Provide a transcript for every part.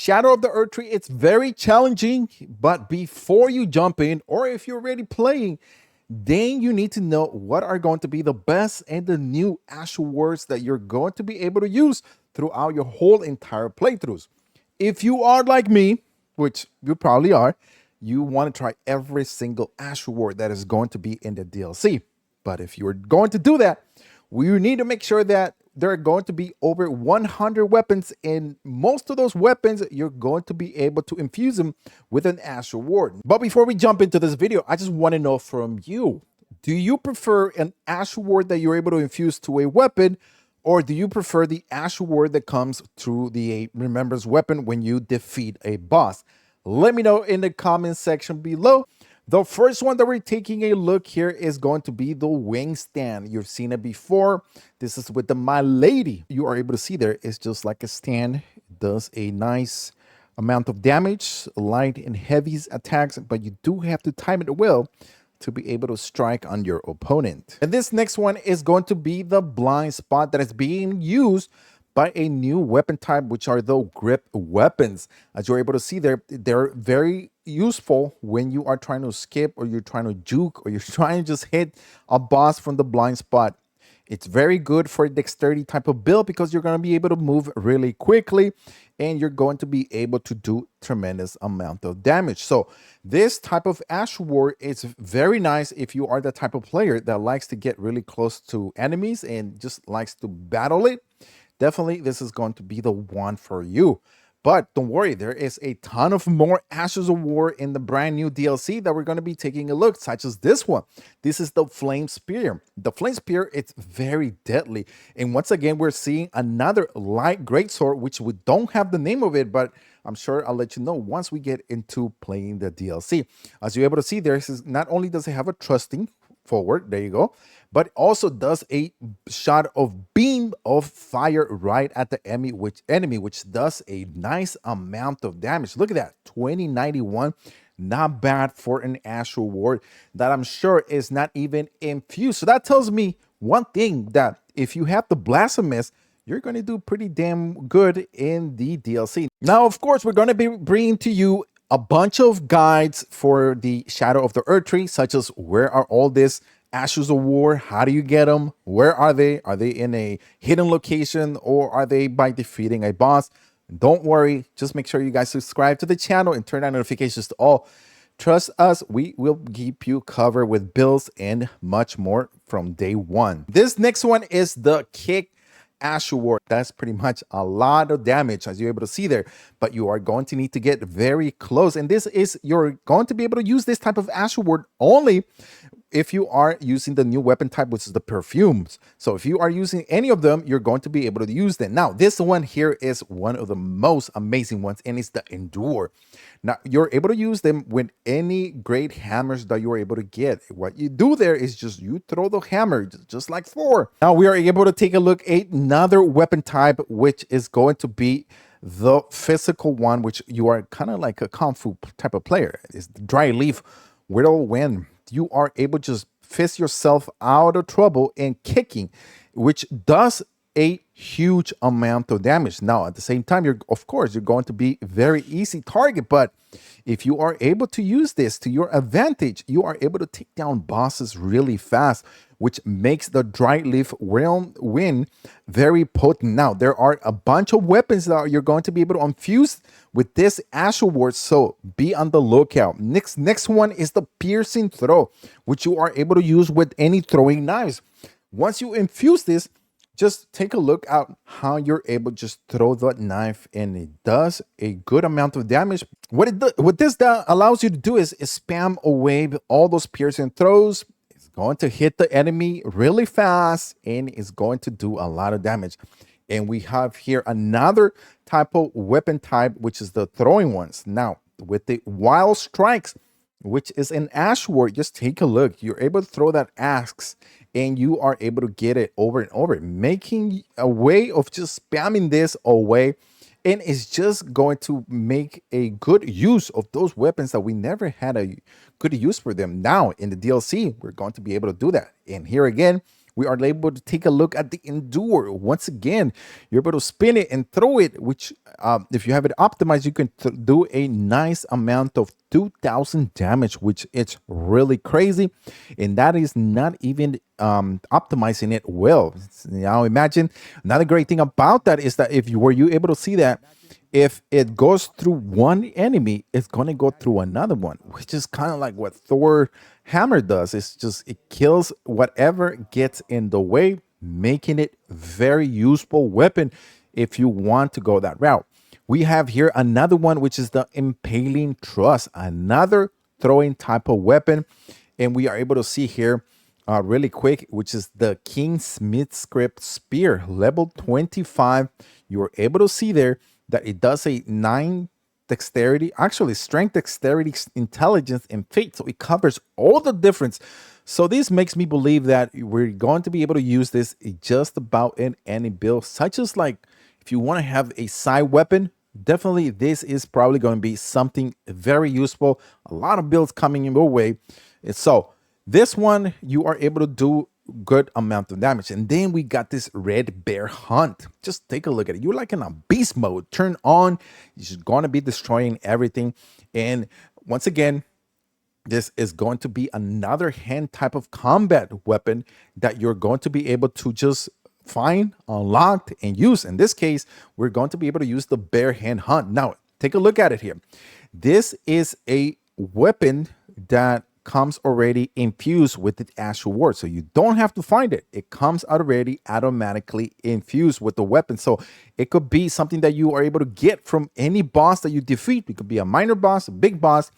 Shadow of the Erdtree, it's very challenging, but before you jump in, or if you're already playing, then you need to know what are going to be the best and the new actual words that you're going to be able to use throughout your whole entire playthroughs. If you are like me, which you probably are, you want to try every single actual word that is going to be in the DLC. But if you're going to do that, we need to make sure that there are going to be over 100 weapons, and most of those weapons, you're going to be able to infuse them with an actual word. But before we jump into this video, I just want to know from you, do you prefer an actual word that you're able to infuse to a weapon, or do you prefer the actual word that comes through the remembrance weapon when you defeat a boss? Let me know in the comment section below. The first one that we're taking a look here is going to be the wing stand. You've seen it before. This is with the My Lady. You are able to see there, it's just like a stand. It does a nice amount of damage, light and heavy attacks, but you do have to time it well to be able to strike on your opponent. And this next one is going to be the blind spot that is being used by a new weapon type, which are the grip weapons. As you're able to see there, they're very useful when you are trying to skip, or you're trying to juke, or you're trying to just hit a boss from the blind spot. It's very good for a dexterity type of build because you're going to be able to move really quickly and you're going to be able to do tremendous amount of damage. So this type of Ash War is very nice if you are the type of player that likes to get really close to enemies and just likes to battle it. Definitely this is going to be the one for you. But don't worry, there is a ton of more Ashes of War in the brand new DLC that we're going to be taking a look, such as this one. This is the Flame Spear. The Flame Spear, it's very deadly. And once again, we're seeing another light greatsword, which we don't have the name of it, but I'm sure I'll let you know once we get into playing the DLC. As you're able to see, there is not only does it have a thrusting forward, there you go, but also does a shot of beam of fire right at the enemy, which does a nice amount of damage. Look at that, 2091. Not bad for an actual ward that I'm sure is not even infused. So that tells me one thing, that if you have the Blasphemous, you're going to do pretty damn good in the DLC. Now, of course, we're going to be bringing to you a bunch of guides for the Shadow of the Erdtree, such as where are all these Ashes of War, how do you get them, where are they in a hidden location, or are they by defeating a boss? Don't worry, just make sure you guys subscribe to the channel and turn on notifications to all. Trust us, we will keep you covered with builds and much more from day one. This next one is the Kick Ash War. That's pretty much a lot of damage, as you're able to see there, but you are going to need to get very close, and this is, you're going to be able to use this type of Ash War only if you are using the new weapon type, which is the perfumes. So if you are using any of them, you're going to be able to use them. Now, this one here is one of the most amazing ones, and it's the Endure. Now, you're able to use them with any great hammers that you're able to get. What you do there is just you throw the hammer, just like Thor. Now, we are able to take a look at another weapon type, which is going to be the physical one, which you are kind of like a Kung Fu type of player. It's the Dry Leaf Whirlwind. You are able to just fist yourself out of trouble and kicking, which does a huge amount of damage. Now, at the same time, you're going to be very easy target, but if you are able to use this to your advantage, you are able to take down bosses really fast, which makes the Dry Leaf Whirlwind very potent. Now, there are a bunch of weapons that you're going to be able to infuse with this Ash Award, so be on the lookout. Next one is the Piercing Throw, which you are able to use with any throwing knives. Once you infuse this, just take a look at how you're able to just throw that knife, and it does a good amount of damage. What this allows you to do is spam away all those piercing throws. It's going to hit the enemy really fast, and it's going to do a lot of damage. And we have here another type of weapon type, which is the throwing ones. Now, with the Wild Strikes, which is an Ash War, just take a look. You're able to throw that axe, and you are able to get it over and over, making a way of just spamming this away. And it's just going to make a good use of those weapons that we never had a good use for them. Now, in the DLC, we're going to be able to do that. And here again, we are able to take a look at the Endure. Once again, you're able to spin it and throw it, which if you have it optimized, you can do a nice amount of 2,000 damage, which it's really crazy, and that is not even optimizing it well. Now imagine, another great thing about that is that if you were you able to see that, if it goes through one enemy, it's going to go through another one, which is kind of like what Thor hammer does. It's just, it kills whatever gets in the way, making it very useful weapon if you want to go that route. We have here another one, which is the impaling thrust, another throwing type of weapon, and we are able to see here really quick, which is the King Smith script spear, level 25. You are able to see there that it does a 9 dexterity, actually strength, dexterity, intelligence, and fate. So it covers all the difference. So this makes me believe that we're going to be able to use this just about in any build, such as like if you want to have a side weapon, definitely this is probably going to be something very useful. A lot of builds coming in your way. So this one, you are able to do good amount of damage. And then we got this red bear hunt. Just take a look at it. You're like in a beast mode. Turn on, you're just going to be destroying everything. And once again, this is going to be another hand type of combat weapon that you're going to be able to just find, unlocked, and use. In this case, we're going to be able to use the bear hand hunt. Now, take a look at it here. This is a weapon that comes already infused with the actual word, so you don't have to find it. It comes already automatically infused with the weapon, so it could be something that you are able to get from any boss that you defeat. It could be a minor boss, a big boss,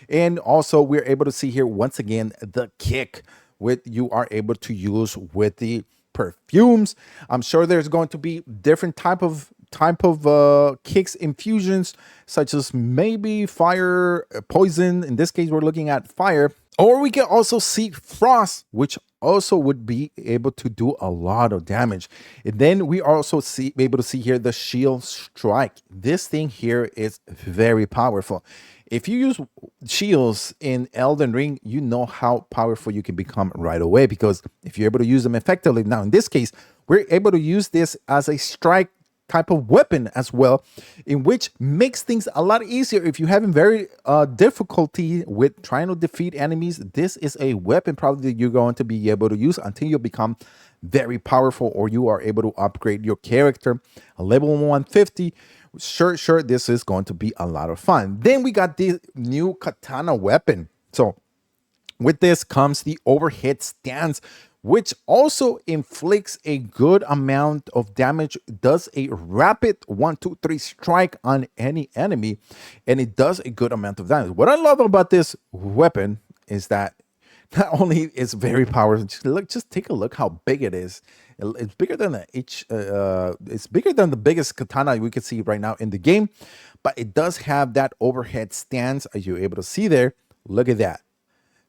and also we're able to see here once again the kick, with you are able to use with the perfumes. I'm sure there's going to be different type of kicks, infusions, such as maybe fire, poison. In this case, we're looking at fire. Or we can also see frost, which also would be able to do a lot of damage. And then we also be able to see here the shield strike. This thing here is very powerful. If you use shields in Elden Ring, you know how powerful you can become right away, because if you're able to use them effectively. Now, in this case, we're able to use this as a strike type of weapon as well, in which makes things a lot easier. If you're having very difficulty with trying to defeat enemies, this is a weapon probably that you're going to be able to use until you become very powerful, or you are able to upgrade your character a level 150. Sure, this is going to be a lot of fun. Then we got the new katana weapon. So with this comes the overhead stance, which also inflicts a good amount of damage, does a rapid 1, 2, 3 strike on any enemy, and it does a good amount of damage. What I love about this weapon is that not only is very powerful, just take a look how big it is. It's bigger than it's bigger than the biggest katana we can see right now in the game, but it does have that overhead stance, as you're able to see there. Look at that.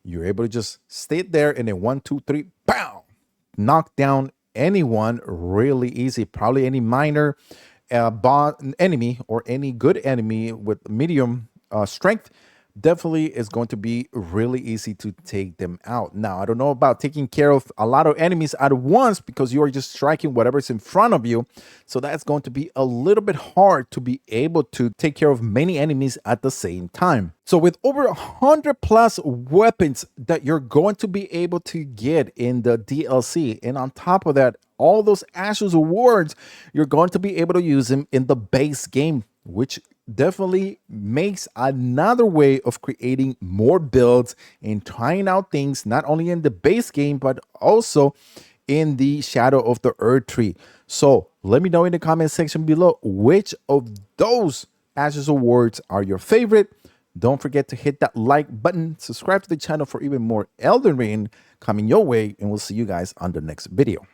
You're able to just stay there and then 1, 2, 3, pow, knock down anyone really easy. Probably any minor enemy or any good enemy with medium strength definitely is going to be really easy to take them out. Now, I don't know about taking care of a lot of enemies at once, because you are just striking whatever's in front of you. So that's going to be a little bit hard to be able to take care of many enemies at the same time. So with over 100 plus weapons that you're going to be able to get in the DLC, and on top of that, all those Ashes awards, you're going to be able to use them in the base game, which definitely makes another way of creating more builds and trying out things not only in the base game but also in the Shadow of the Erdtree. So let me know in the comment section below which of those Ashes awards are your favorite. Don't forget to hit that like button, subscribe to the channel for even more Elden Ring coming your way, and we'll see you guys on the next video.